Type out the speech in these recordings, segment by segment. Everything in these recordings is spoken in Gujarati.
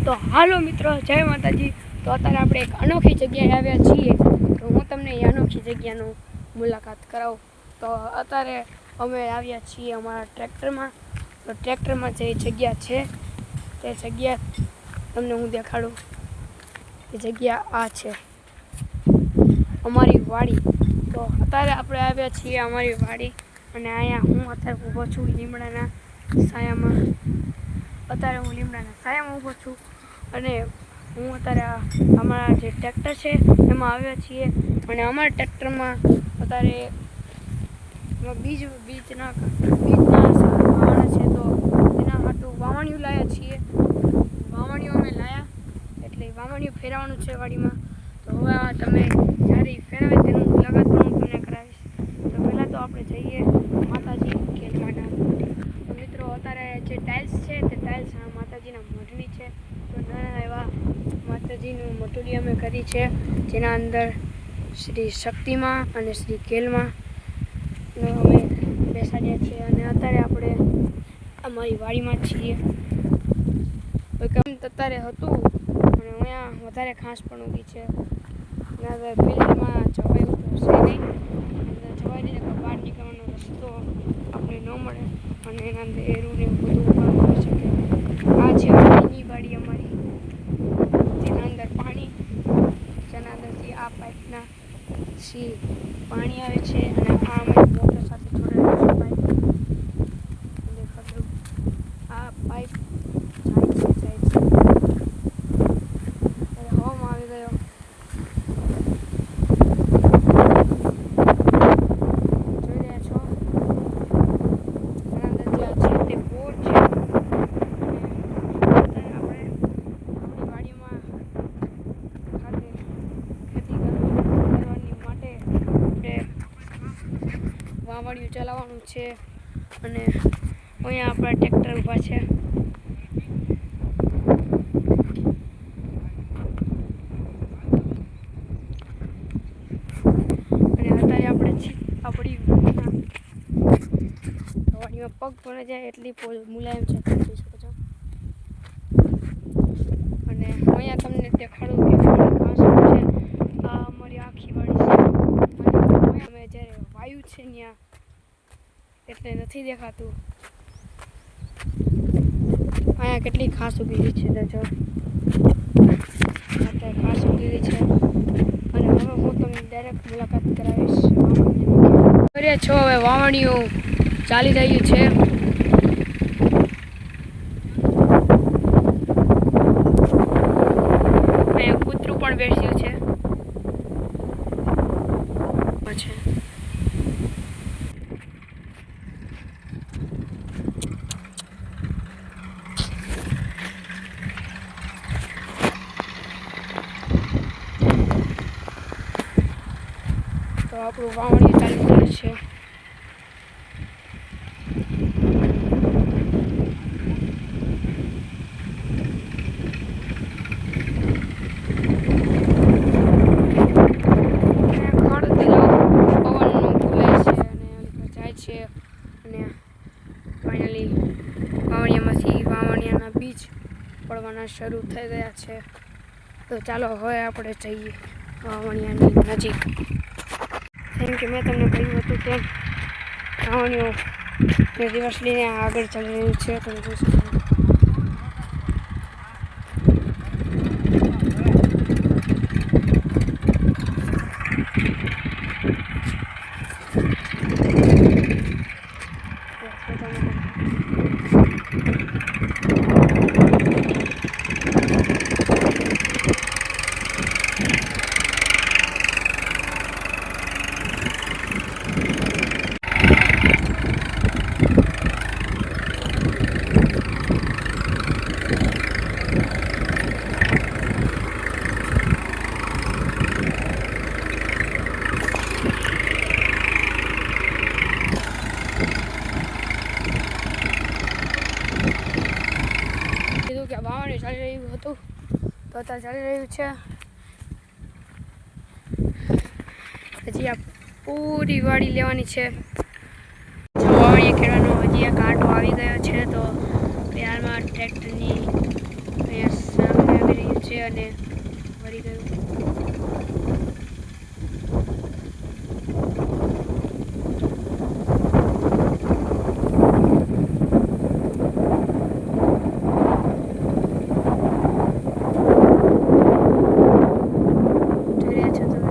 તો હાલો મિત્રો, જય માતાજી। તો અત્યારે આપણે એક અનોખી જગ્યાએ આવ્યા છીએ, તો હું તમને એ અનોખી જગ્યાનું મુલાકાત કરાવું। તો અત્યારે અમે આવ્યા છીએ અમારા ટ્રેક્ટરમાં। તો ટ્રેક્ટરમાં જે જગ્યા છે તે જગ્યા તમને હું દેખાડું। એ જગ્યા આ છે અમારી વાડી। તો અત્યારે આપણે આવ્યા છીએ અમારી વાડી, અને અહીંયા હું અત્યારે ઊભો છું લીમડાના છાયામાં। અત્યારે હું લીમડાના છાયામાં ઊભો છું, અને હું અત્યારે અમારા જે ટ્રેક્ટર છે એમાં આવ્યા છીએ। અને અમારા ટ્રેક્ટરમાં અત્યારે બીજના વાવવાના છે, તો એના હાટું વાવણીયું લાવ્યા છીએ। વાવણીયું અમે લાવ્યા એટલે વાવણીયું ફેરવવાનું છે વાડીમાં। તો હવે તમે જ્યારે ફેરવે તેનું મુલાકાત પણ હું તમને કરાવીશ। તો પહેલાં તો આપણે જઈએ માતાજી કેલવાના। તો મિત્રો, અત્યારે જે ટાઇલ્સ છે તે ટાઇલ્સ માતાજીના મઢની છે। તો નાના એવા માતાજીનું મટુલી અમે કરી છે, જેના અંદર શ્રી શક્તિમાં અને શ્રી કેલમાં અમે બેસાડ્યા છીએ। અને અત્યારે આપણે અમારી વાડીમાં છીએ। કામ અત્યારે હતું, અને અહીંયા વધારે ઘાસ પણ ઉગી છે। પેલીમાં જવાયું તો છે નહીં, અંદર જવાય નહીં, બહાર નીકળવાનો રસ્તો આપણે ન મળે, અને એના અંદર એરું ને બધું પણ હોઈ શકે। આ છે પાણીની વાડી અમારી, જેના અંદર પાણી, જેના અંદરથી આ પાઇપના પાણી આવે છે, અને આ અમારી મોટર સાથે જોડાયેલું છે પાઇપ। આ પાઇપ જાય છે। હવામાં આવી ગયો, જોઈ રહ્યા છો। એના અંદર જે છે તે બોર છે, અને અત્યારે આપણે આપણી વાડીમાં ખાતે ખેતી કરવાની માટે આપણે વાવણીયું ચલાવવાનું છે, અને અહીંયા આપણા ટ્રેક્ટર ઊભા છે। અને અત્યારે આપણે આપણી વાડીમાં પગ ભરાઈ જાય એટલી મુલાયમ છે, તમે જોઈ શકો છો। અને અહીંયા તમને દેખાડું કે ઘાસ છે, આ અમારી આખી વાડી છે। અને અમે જ્યારે વાયુ છે ત્યાં એટલે નથી દેખાતું। અહીંયા કેટલી ઘાસ ઉગી છે, જો અત્યારે ઘાસ ઉગી છે। અને હવે હું તમને ડાયરેક્ટ મુલાકાત કરાવીશ। કર્યા છો, હવે વાવણીયું ચાલી રહ્યું છે। અહીંયા કૂતરું પણ બેસ્યું છે। તો આપણું વાવણી ચાલુ થાય છે। અને ફાઇનલી વાવણિયાના બીજ પડવાના શરૂ થઈ ગયા છે। તો ચાલો હવે આપણે જઈએ વાવણિયાની નજીક। જેમ કે મેં તમને કહ્યું હતું તેમ વાવણીઓ દિવસ લઈને આગળ ચાલી રહ્યું છે, તમે જોઈ શકો છો। વાવણી ચાલી રહ્યું હતું, તો અત્યારે ચાલી રહ્યું છે। હજી આ પૂરી વાડી લેવાની છે। વાવણી ખેડવાનો હજી આ કાંટો આવી ગયો છે, તો ત્યારમાં ટ્રેક્ટરની અહીંયા છે અને વળી ગયું. જોઈ રહ્યા છો તમે.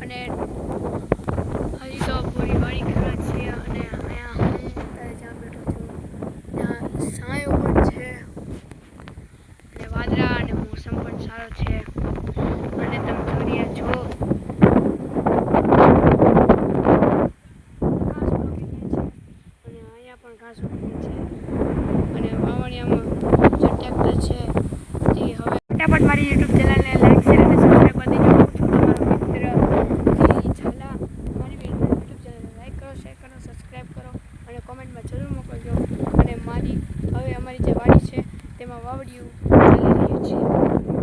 અને હજી તો પૂરી વાડી ખરા છે અને અહીંયા હું અત્યારે જ્યાં બેઠો છું ત્યાં સાયો પણ છે અને વાદળા અને મોસમ પણ સારો છે અને તમે જોઈ રહ્યા છો ઘાસ ઉગી ગઈ છે અને અહીંયા પણ ઘાસ ઉગી ગઈ છે અને વાવણિયામાં જે ટ્રેક્ટર છે તે હવે ફટાફટ મારી યુટ્યુબ ચેનલને લાઈક શેર અને સબસ્ક્રાઈબ કરી દેજો. હું છું તમારો મિત્ર ઝાલા. મારી યુટ્યુબ ચેનલને લાઈક કરો, શેર કરો, સબસ્ક્રાઈબ કરો અને કોમેન્ટમાં જરૂર મોકલજો. અને અમારી જે વાડી છે તેમાં વાવડિયું ચાલી રહ્યું છે.